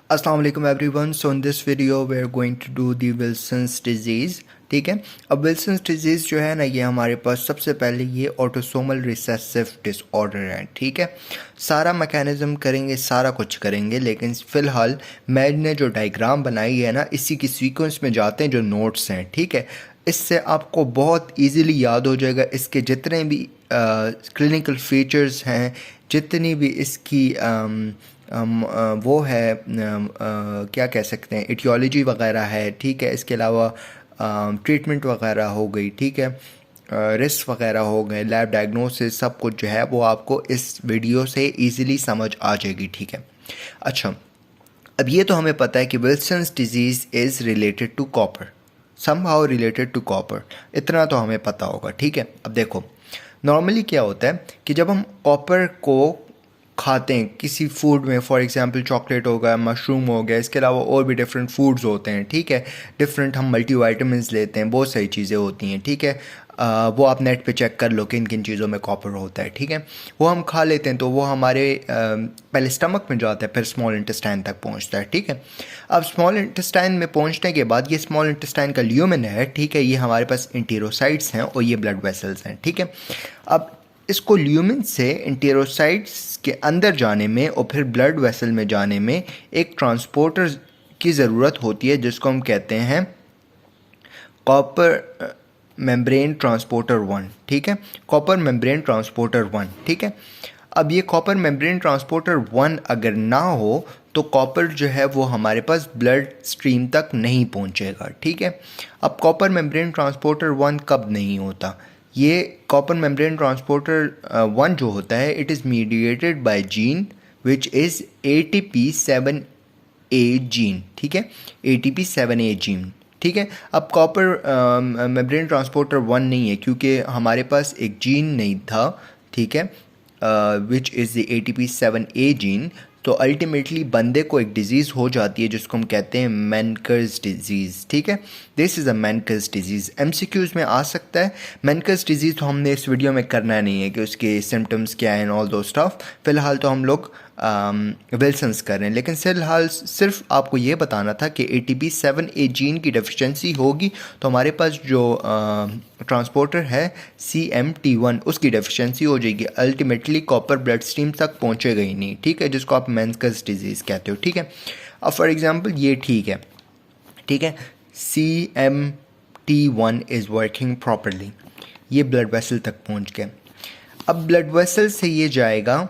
अस्सलाम वालेकुम everyone. So in this video we are going to do the Wilson's disease. ठीक है, अब विल्सन्स डिजीज़ जो है ना, ये हमारे पास सबसे पहले ये ऑटोसोमल रिसेसिव डिसऑर्डर है। ठीक है, सारा मैकेनिज़्म करेंगे, सारा कुछ करेंगे, लेकिन फ़िलहाल मैंने जो डायग्राम बनाई है ना, इसी की सीक्वेंस में जाते हैं जो नोट्स हैं। ठीक है, इससे आपको बहुत ईजीली याद हो जाएगा इसके जितने भी क्लिनिकल फीचर्स हैं, जितनी भी इसकी वो है क्या कह सकते हैं, इटियोलॉजी वगैरह है। ठीक है, इसके अलावा ट्रीटमेंट वगैरह हो गई। ठीक है, रिस्क वगैरह हो गए, लैब डायग्नोसिस, सब कुछ जो है वो आपको इस वीडियो से इजीली समझ आ जाएगी। ठीक है, अच्छा, अब ये तो हमें पता है कि Wilson's disease is related to copper, somehow related to copper, इतना तो हमें पता होगा। ठीक है, अब देखो नॉर्मली क्या होता है कि जब हम कॉपर को खाते हैं किसी फूड में, फॉर एग्जांपल चॉकलेट हो गया, मशरूम हो गया, इसके अलावा और भी डिफरेंट फूड्स होते हैं। ठीक है, डिफरेंट हम मल्टीविटामिन्स लेते हैं, बहुत सारी चीज़ें होती हैं। ठीक है, वो आप नेट पे चेक कर लो कि किन किन चीज़ों में कॉपर होता है। ठीक है, वो हम खा लेते हैं तो वो हमारे पहले स्टमक में जाता है, फिर स्मॉल इंटेस्टाइन तक पहुंचता है। ठीक है, अब स्मॉल इंटेस्टाइन में पहुंचने के बाद ये स्मॉल इंटेस्टाइन का ल्यूमेन है। ठीक है, ये हमारे पास इंटेरोसाइट्स हैं और ये ब्लड वेसल्स हैं। ठीक है, अब इसको ल्यूमेन से इंटेरोसाइट्स के अंदर जाने में और फिर ब्लड वेसल में जाने में एक ट्रांसपोर्टर की ज़रूरत होती है, जिसको हम कहते हैं कॉपर मेम्ब्रेन ट्रांसपोर्टर 1। ठीक है, कॉपर मेम्ब्रेन ट्रांसपोर्टर 1। ठीक है, अब ये कॉपर मेम्ब्रेन ट्रांसपोर्टर 1 अगर ना हो तो कॉपर जो है वो हमारे पास ब्लड स्ट्रीम तक नहीं पहुंचेगा। ठीक है, अब कॉपर मेम्ब्रेन ट्रांसपोर्टर 1 कब नहीं होता? ये कॉपर मेम्ब्रेन ट्रांसपोर्टर 1 जो होता है, it is mediated by gene which is ATP7A gene. ठीक है, ATP7A जीन। ठीक है, अब कॉपर मेम्ब्रेन ट्रांसपोर्टर 1 नहीं है क्योंकि हमारे पास एक जीन नहीं था। ठीक है, which is the ATP7A gene. तो अल्टीमेटली बंदे को एक डिज़ीज़ हो जाती है जिसको हम कहते हैं मैनकर्स डिज़ीज़। ठीक है, this is a Menkes disease. MCQs में आ सकता है। मैनकर्स डिज़ीज़ तो हमने इस वीडियो में करना नहीं है कि उसके सिम्टम्स क्या हैं, ऑल दो स्टफ। फ़िलहाल तो हम लोग विल्सन्स कर रहे हैं, लेकिन फ़िलहाल सिर्फ आपको ये बताना था कि ATP7A जीन की डेफिशिएंसी होगी तो हमारे पास जो ट्रांसपोर्टर है CMT1, उसकी डेफिशिएंसी हो जाएगी। अल्टीमेटली कॉपर ब्लड स्ट्रीम तक पहुंचेगा ही नहीं। ठीक है, जिसको आप मैनकर्स डिजीज़ कहते हो। ठीक है, अब फॉर एग्जांपल ये ठीक है, ठीक है, CMT1 इज़ वर्किंग प्रॉपरली, ये ब्लड वेसल तक पहुंच गया। अब ब्लड वेसल से ये जाएगा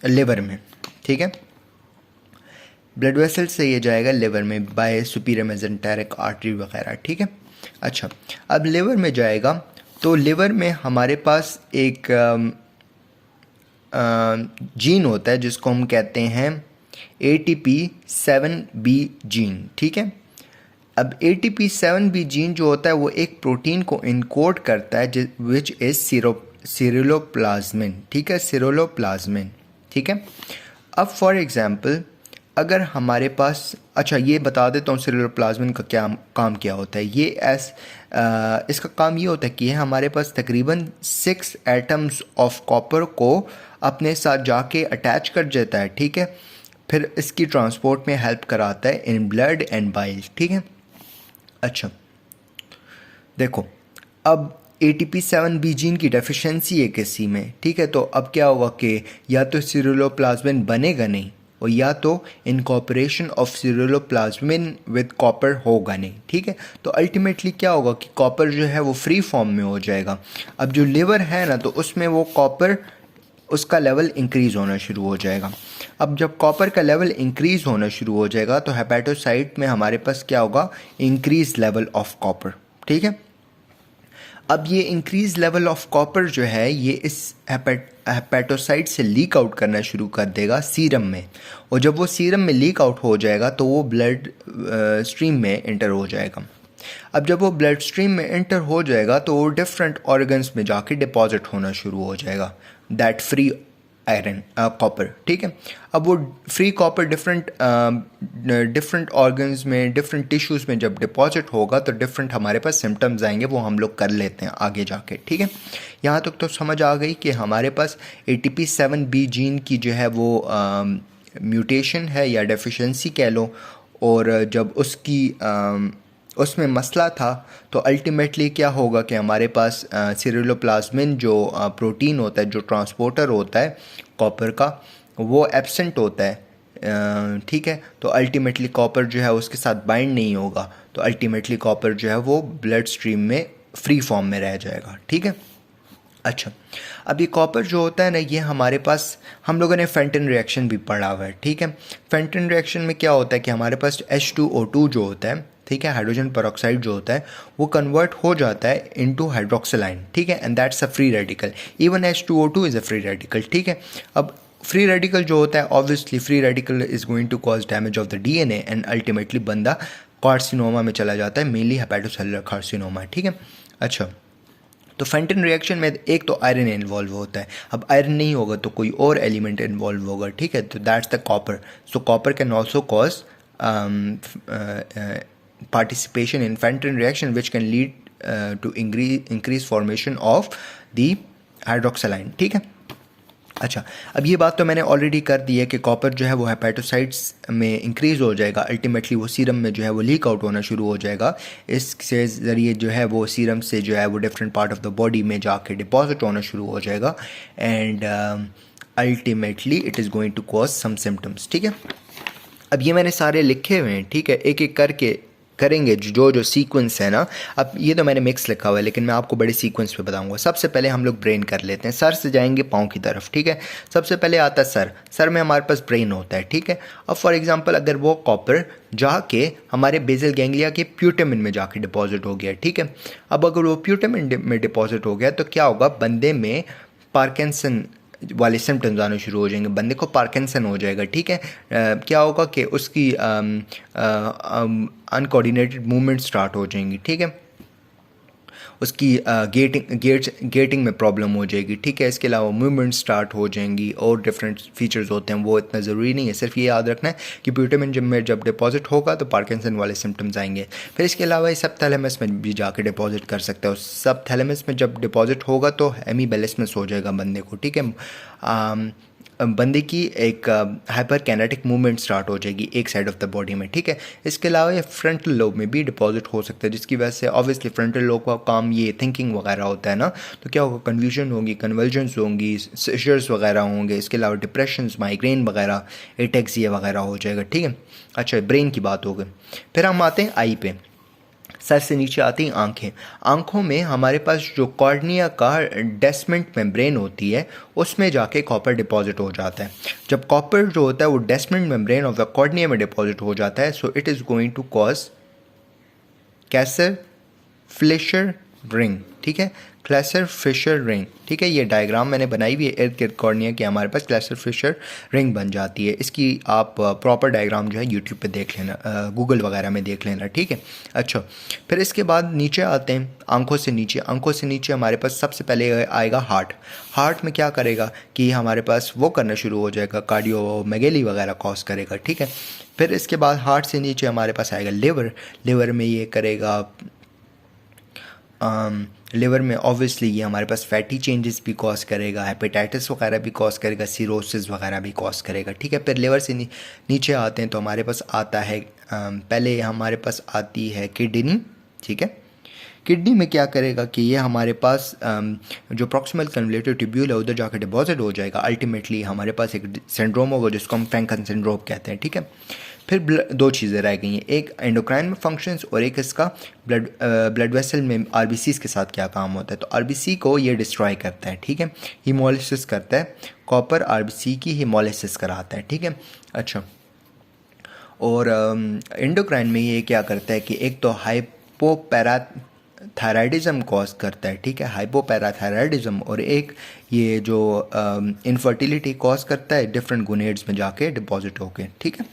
लिवर में। ठीक है, ब्लड वेसल से ये जाएगा लिवर में बाय सुपीरियर मेसेंटेरिक आर्टरी वगैरह। ठीक है, अच्छा, अब लिवर में जाएगा तो लिवर में हमारे पास एक जीन होता है जिसको हम कहते हैं ATP7B जीन। ठीक है, अब ATP7B जीन जो होता है वो एक प्रोटीन को इनकोड करता है विच इज़ सिरुलोप्लाज्मिन। ठीक है, सिरुलोप्लाज्मिन। ठीक है, अब फॉर एग्जांपल अगर हमारे पास, अच्छा ये बता देता हूँ सिरुलोप्लाज्मिन का क्या काम क्या होता है। ये इसका काम ये होता है कि हमारे पास तकरीबन 6 एटम्स ऑफ कॉपर को अपने साथ जाके अटैच कर देता है। ठीक है, फिर इसकी ट्रांसपोर्ट में हेल्प कराता है इन ब्लड एंड बाइल। ठीक है, अच्छा देखो, अब ATP7B जीन की डेफिशिएंसी है किसी में। ठीक है, तो अब क्या होगा कि या तो सिरुलोप्लाज्मिन बनेगा नहीं और या तो इनकॉर्पोरेशन ऑफ सिरुलोप्लाज्मिन विद कॉपर होगा नहीं। ठीक है, तो अल्टीमेटली क्या होगा कि कॉपर जो है वो फ्री फॉर्म में हो जाएगा। अब जो लिवर है ना, तो उसमें वो कॉपर, उसका लेवल इंक्रीज़ होना शुरू हो जाएगा। अब जब कॉपर का लेवल इंक्रीज़ होना शुरू हो जाएगा तो हेपेटोसाइट में हमारे पास क्या होगा, इंक्रीज लेवल ऑफ कॉपर। ठीक है, अब ये इंक्रीज लेवल ऑफ कॉपर जो है ये इस हेपेटोसाइट से लीक आउट करना शुरू कर देगा सीरम में, और जब वो सीरम में लीक आउट हो जाएगा तो वो ब्लड स्ट्रीम में एंटर हो जाएगा। अब जब वो ब्लड स्ट्रीम में एंटर हो जाएगा तो वो डिफरेंट ऑर्गन्स में जाके डिपॉजिट होना शुरू हो जाएगा, दैट फ्री आयरन कॉपर। ठीक है, अब वो फ्री कॉपर डिफरेंट ऑर्गन्स में, डिफरेंट टिश्यूज़ में जब डिपॉजिट होगा तो डिफरेंट हमारे पास सिम्टम्स आएंगे, वो हम लोग कर लेते हैं आगे जाके। ठीक है, यहाँ तक तो समझ आ गई कि हमारे पास ATP7B जीन की जो है वो म्यूटेशन है या डेफिशिएंसी कह लो, और जब उसमें मसला था तो अल्टीमेटली क्या होगा कि हमारे पास सिरुलोप्लाज्मिन जो प्रोटीन होता है, जो ट्रांसपोर्टर होता है कॉपर का, वो एब्सेंट होता है। ठीक है, तो अल्टीमेटली कॉपर जो है उसके साथ बाइंड नहीं होगा, तो अल्टीमेटली कॉपर जो है वो ब्लड स्ट्रीम में फ्री फॉर्म में रह जाएगा। ठीक है, अच्छा, अब ये कॉपर जो होता है ना, ये हमारे पास, हम लोगों ने फेंटन रिएक्शन भी पढ़ा हुआ है। ठीक है, फेंटन रिएक्शन में क्या होता है कि हमारे पास H2O2 जो होता है, ठीक है, हाइड्रोजन पेरोक्साइड जो होता है, वो कन्वर्ट हो जाता है इनटू हाइड्रोक्सिलाइन। ठीक है, and that's a free radical. Even H2O2 is a free radical. ठीक है, अब फ्री रेडिकल जो होता है, obviously free radical is going to cause damage of the DNA and ultimately बंदा कार्सिनोमा में चला जाता है, मेनली हेपेटोसेलुलर कार्सिनोमा। ठीक है, अच्छा, तो फेंटन रिएक्शन में एक तो आयरन इन्वॉल्व होता है। अब आयरन नहीं होगा तो कोई और एलिमेंट इन्वॉल्व होगा। ठीक है, तो that's the copper. So copper can also cause participation in Fenton reaction which can lead to increase formation of the hydroxyline। ठीक है, अच्छा, अब ये बात तो मैंने ऑलरेडी कर दी है कि कॉपर जो है वो हेपेटोसाइट्स में इंक्रीज हो जाएगा, अल्टीमेटली वो सीरम में जो है वो लीक आउट होना शुरू हो जाएगा। इसके ज़रिए जो है वो सीरम से जो है वो different part of the body में जाके डिपॉजिट होना शुरू हो जाएगा and ultimately it is going to cause some symptoms. ठीक है, अब ये मैंने सारे लिखे हुए हैं। ठीक है, एक एक करके करेंगे जो सीक्वेंस है ना। अब ये तो मैंने मिक्स लिखा हुआ है, लेकिन मैं आपको बड़े सीक्वेंस पे बताऊंगा। सबसे पहले हम लोग ब्रेन कर लेते हैं, सर से जाएंगे पाँव की तरफ। ठीक है, सबसे पहले आता है सर में हमारे पास ब्रेन होता है। ठीक है, अब फॉर एग्जांपल अगर वो कॉपर जाके हमारे बेसल गैंग्लिया के प्यूटामिन में जाके डिपॉजिट हो गया। ठीक है, अब अगर वो प्यूटामिन में डिपॉजिट हो गया तो क्या होगा, बंदे में पार्किंसन वाले सिम्टम्स आने शुरू हो जाएंगे, बंदे को पार्किंसन हो जाएगा। ठीक है, क्या होगा कि उसकी अनकोऑर्डिनेटेड मूवमेंट स्टार्ट हो जाएंगी। ठीक है, उसकी गेटिंग में प्रॉब्लम हो जाएगी। ठीक है, इसके अलावा मूवमेंट स्टार्ट हो जाएंगी और डिफरेंट फीचर्स होते हैं, वो इतना ज़रूरी नहीं है। सिर्फ ये याद रखना है कि प्यूटामिन जब डिपॉजिट होगा तो पार्किंसन वाले सिम्टम्स आएंगे। फिर इसके अलावा ये सब थैलेमस में भी जाके डिपॉजिट कर सकते हो। सब थैलेमस में जब डिपॉजिट होगा तो हेमीबेलिस्मस हो जाएगा बंदे को। ठीक है, बंदे की एक हाइपर कैनेटिक मूवमेंट स्टार्ट हो जाएगी एक साइड ऑफ द बॉडी में। ठीक है, इसके अलावा ये फ्रंटल लोब में भी डिपॉजिट हो सकता है, जिसकी वजह से ऑब्वियसली फ्रंटल लोब का काम ये थिंकिंग वगैरह होता है ना, तो क्या होगा, कन्फ्यूजन होगी, कन्वर्जेंस होंगी, सीजर्स वगैरह होंगे। इसके अलावा डिप्रेशंस, माइग्रेन वगैरह, एटेक्सिया वगैरह हो जाएगा। ठीक है, अच्छा, ब्रेन की बात हो गई। फिर हम आते हैं आई पे, सर से नीचे आती हैं आंखें। आंखों में हमारे पास जो कॉर्निया का डेस्मेंट मेम्ब्रेन होती है, उसमें जाके कॉपर डिपॉजिट हो जाता है। जब कॉपर जो होता है वो Descemet membrane of the cornea में डिपॉजिट हो जाता है, so it is going to cause Kayser Fleischer ring. ठीक है, क्लेसर फिशर रिंग। ठीक है, ये डायग्राम मैंने बनाई हुई है, इर्द गिर्द कॉर्निया के हमारे पास क्लेसर फिशर रिंग बन जाती है। इसकी आप प्रॉपर डायग्राम जो है यूट्यूब पे देख लेना, गूगल वगैरह में देख लेना। ठीक है, अच्छा, फिर इसके बाद नीचे आते हैं, आंखों से नीचे हमारे पास सबसे पहले आएगा हार्ट में क्या करेगा कि हमारे पास वो करना शुरू हो जाएगा, कार्डियोमेगेली वगैरह कॉज करेगा। ठीक है, फिर इसके बाद हार्ट से नीचे हमारे पास आएगा लिवर में ये करेगा, लिवर में ऑब्वियसली ये हमारे पास फैटी चेंजेस भी कॉज करेगा, हेपेटाइटिस वगैरह भी कॉज करेगा, सिरोसिस वगैरह भी कॉज करेगा। ठीक है, फिर लिवर से नीचे आते हैं तो हमारे पास आता है, पहले हमारे पास आती है किडनी। ठीक है, किडनी में क्या करेगा कि ये हमारे पास जो प्रॉक्सिमल कन्वोल्यूटिव ट्यूब्यूल है उधर जाकर डिपॉजिट हो जाएगा। अल्टीमेटली हमारे पास एक सिंड्रोम होगा जिसको हम फ्रैंकन सिंड्रोम कहते हैं। ठीक है, फिर दो चीज़ें रह गई हैं, एक एंडोक्राइन में फंक्शंस और एक इसका ब्लड वेसल में आरबीसीज के साथ क्या काम होता है। तो आरबीसी को ये डिस्ट्रॉय करता है। ठीक है, हीमोलिसिस करता है, कॉपर आरबीसी की हीमोलिसिस कराता है। ठीक है, अच्छा, और एंडोक्राइन में ये क्या करता है कि एक तो हाइपोपैराथायराइडिज्म कॉज करता है। ठीक है, हाइपोपैराथायराइडिज्म, और एक ये जो इनफर्टिलिटी कॉज करता है डिफरेंट गोनेड्स में जाके डिपॉजिट होके। ठीक है,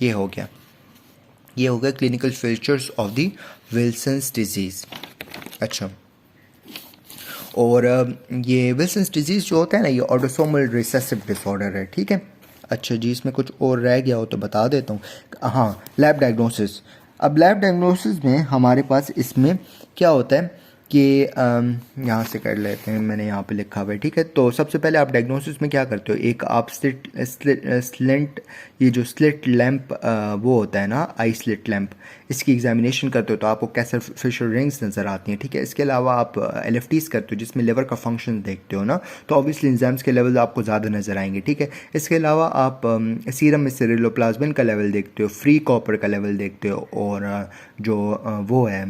ये हो गया clinical features of the Wilson's disease. अच्छा, और ये विल्सन्स डिजीज़ जो होता है ना, ये ऑटोसोमल रिसेसिव डिसऑर्डर है। ठीक है, अच्छा जी, इसमें कुछ और रह गया हो तो बता देता हूँ। हाँ, लैब डायग्नोसिस। अब लैब डायग्नोसिस में हमारे पास इसमें क्या होता है कि यहाँ से कर लेते हैं, मैंने यहाँ पे लिखा हुआ है, ठीक है। तो सबसे पहले आप डायग्नोसिस में क्या करते हो, एक आप स्लिट ये जो स्लिट लैंप वो होता है ना, आई स्लिट लैंप, इसकी एग्जामिनेशन करते हो तो आपको कैसर फिशर रिंग्स नज़र आती हैं, ठीक है। इसके अलावा आप LFTs करते हो जिसमें लिवर का फंक्शन देखते हो ना, तो ऑब्वियसली एंजाइम्स के लेवल आपको ज़्यादा नज़र आएंगे, ठीक है। इसके अलावा आप सीरम में सेरुलोप्लाज्मिन का लेवल देखते हो, फ्री कॉपर का लेवल देखते हो, और जो वो है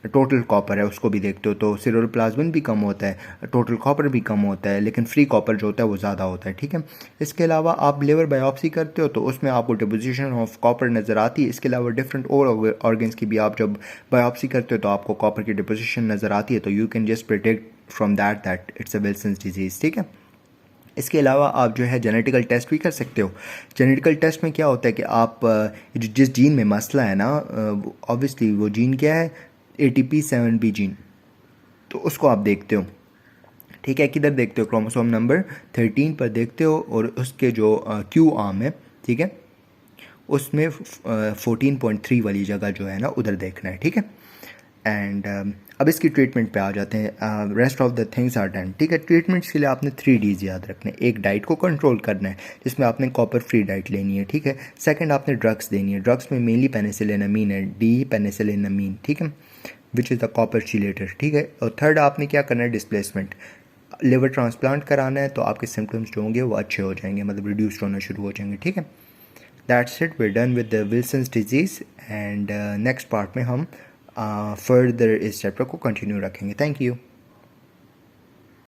टोटल कॉपर है उसको भी देखते हो। तो सेरुलोप्लाज्मिन भी कम होता है, टोटल कॉपर भी कम होता है, लेकिन फ्री कॉपर जो होता है वो ज़्यादा होता है, ठीक है। इसके अलावा आप लिवर बायोप्सी करते हो तो उसमें आपको डिपोजिशन ऑफ कॉपर नज़र आती है। इसके अलावा डिफरेंट और ऑर्गन्स की भी आप जब बायोप्सी करते हो तो आपको कॉपर की डिपोजिशन नज़र आती है, तो you can just predict from that it's a Wilson's disease, ठीक है। इसके अलावा आप जो है जेनेटिकल टेस्ट भी कर सकते हो। जेनेटिकल टेस्ट में क्या होता है कि आप जिस जीन में मसला है ना, ऑब्वियसली वो जीन क्या है, ATP7B जीन, तो उसको आप देखते हो, ठीक है। किधर देखते हो, क्रोमोसोम नंबर 13 पर देखते हो, और उसके जो क्यू आर्म है, ठीक है, उसमें 14.3 वाली जगह जो है ना उधर देखना है, ठीक है। एंड अब इसकी ट्रीटमेंट पे आ जाते हैं। Rest of the things are done, ठीक है। ट्रीटमेंट्स के लिए आपने 3Ds याद रखने हैं। एक, डाइट को कंट्रोल करना है जिसमें आपने कॉपर फ्री डाइट लेनी है, ठीक है। सेकंड, आपने ड्रग्स देनी है, ड्रग्स में मेनली पेनिसिलिनमीन है, डी पेनिसिलिनमीन, ठीक है, विच इज़ द कॉपर चिलेटर, ठीक है। और थर्ड, आपने क्या करना है, डिस्प्लेसमेंट, लिवर ट्रांसप्लांट कराना है तो आपके सिम्टम्स जो होंगे वो अच्छे हो जाएंगे, मतलब रिड्यूस होना शुरू हो जाएंगे, ठीक है। That's it, we're done with the Wilson's disease, and next part में हम फर्दर इस चैप्टर को कंटिन्यू रखेंगे। Thank you.